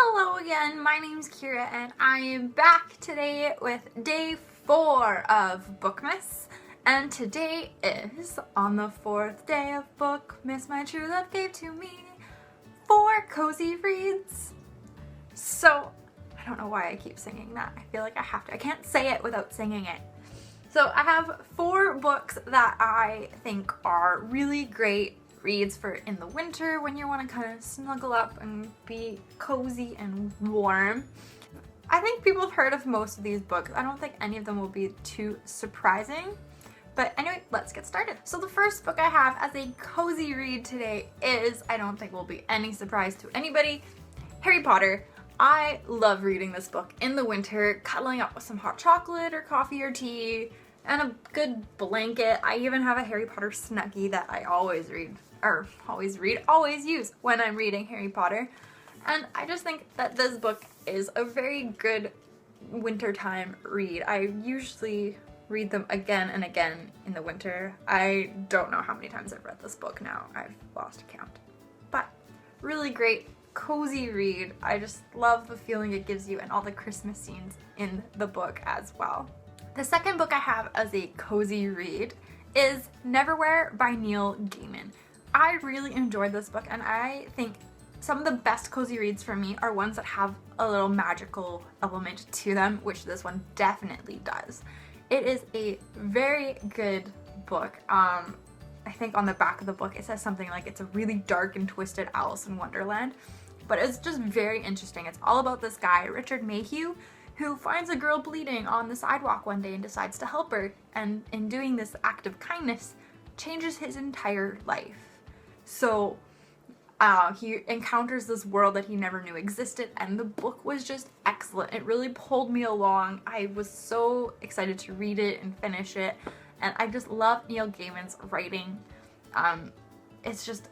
Hello again, my name's Kira and I am back today with day 4 of Bookmas. And today is on the 4th day of Bookmas my true love gave to me 4 cozy reads. So, I don't know why I keep singing that. I feel like I have to. I can't say it without singing it. So I have 4 books that I think are really great reads for in the winter when you want to kind of snuggle up and be cozy and warm. I think people have heard of most of these books. I don't think any of them will be too surprising. But anyway, let's get started. So the first book I have as a cozy read today is, I don't think will be any surprise to anybody, Harry Potter. I love reading this book in the winter, cuddling up with some hot chocolate or coffee or tea and a good blanket. I even have a Harry Potter snuggie that I always use when I'm reading Harry Potter. And I just think that this book is a very good wintertime read. I usually read them again and again in the winter. I don't know how many times I've read this book now. I've lost count. But really great, cozy read. I just love the feeling it gives you and all the Christmas scenes in the book as well. The second book I have as a cozy read is Neverwhere by Neil Gaiman. I really enjoyed this book and I think some of the best cozy reads for me are ones that have a little magical element to them, which this one definitely does. It is a very good book. I think on the back of the book it says something like it's a really dark and twisted Alice in Wonderland, but it's just very interesting. It's all about this guy, Richard Mayhew, who finds a girl bleeding on the sidewalk one day and decides to help her, and in doing this act of kindness changes his entire life. So he encounters this world that he never knew existed, and the book was just excellent. It really pulled me along. I was so excited to read it and finish it, and I just love Neil Gaiman's writing. It's just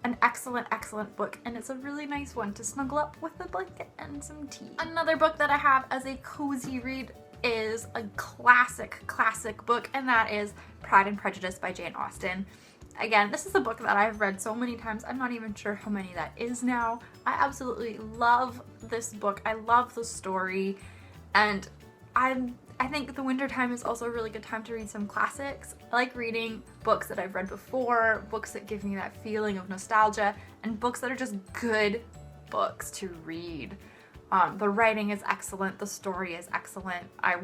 an excellent book, and it's a really nice one to snuggle up with a blanket and some tea. Another book that I have as a cozy read is a classic book, and that is Pride and Prejudice by Jane Austen. Again, this is a book that I've read so many times, I'm not even sure how many that is now. I absolutely love this book. I love the story, and I think the winter time is also a really good time to read some classics. I like reading books that I've read before, books that give me that feeling of nostalgia, and books that are just good books to read. The writing is excellent, the story is excellent. I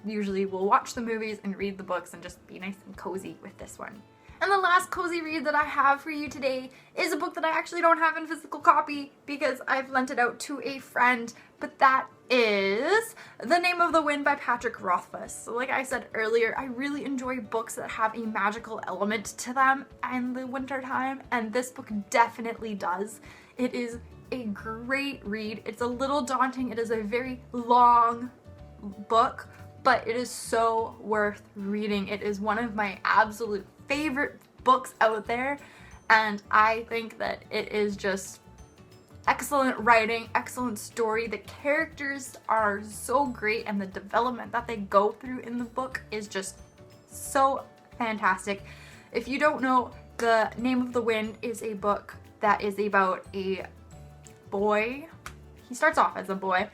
usually will watch the movies and read the books and just be nice and cozy with this one. And the last cozy read that I have for you today is a book that I actually don't have in physical copy because I've lent it out to a friend, but that is The Name of the Wind by Patrick Rothfuss. So like I said earlier, I really enjoy books that have a magical element to them in the winter time, and this book definitely does. It is a great read. It's a little daunting. It is a very long book, but it is so worth reading. It is one of my absolute favorite books out there, and I think that it is just excellent writing, excellent story. The characters are so great, and the development that they go through in the book is just so fantastic. If you don't know, The Name of the Wind is a book that is about a boy. He starts off as a boy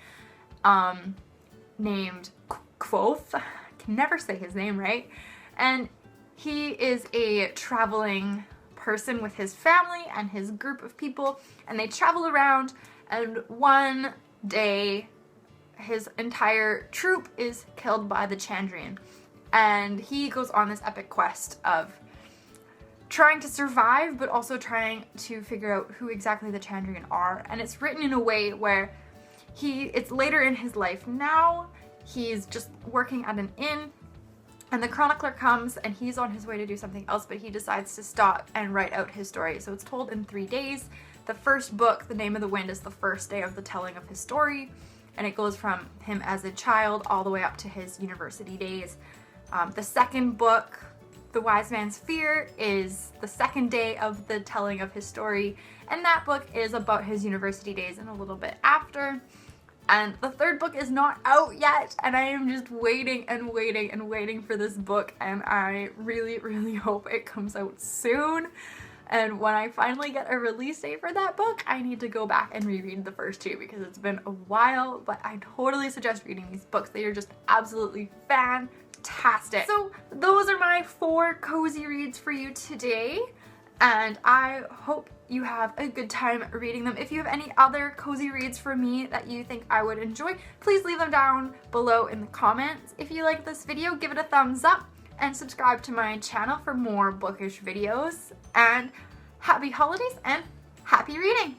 named Quoth. I can never say his name right. And he is a traveling person with his family and his group of people, and they travel around, and one day his entire troop is killed by the Chandrian, and he goes on this epic quest of trying to survive but also trying to figure out who exactly the Chandrian are. And it's written in a way where it's later in his life now. He's just working at an inn, and the chronicler comes and he's on his way to do something else, but he decides to stop and write out his story. So it's told in 3 days. The first book, The Name of the Wind, is the first day of the telling of his story, and it goes from him as a child all the way up to his university days. The second book, The Wise Man's Fear, is the second day of the telling of his story, and that book is about his university days and a little bit after. And the third book is not out yet, and I am just waiting for this book, and I really hope it comes out soon. And when I finally get a release date for that book, I need to go back and reread the first two because it's been a while, but I totally suggest reading these books. They are just absolutely fantastic. So those are my 4 cozy reads for you today, and I hope you have a good time reading them. If you have any other cozy reads for me that you think I would enjoy, please leave them down below in the comments. If you like this video, give it a thumbs up and subscribe to my channel for more bookish videos. And happy holidays and happy reading!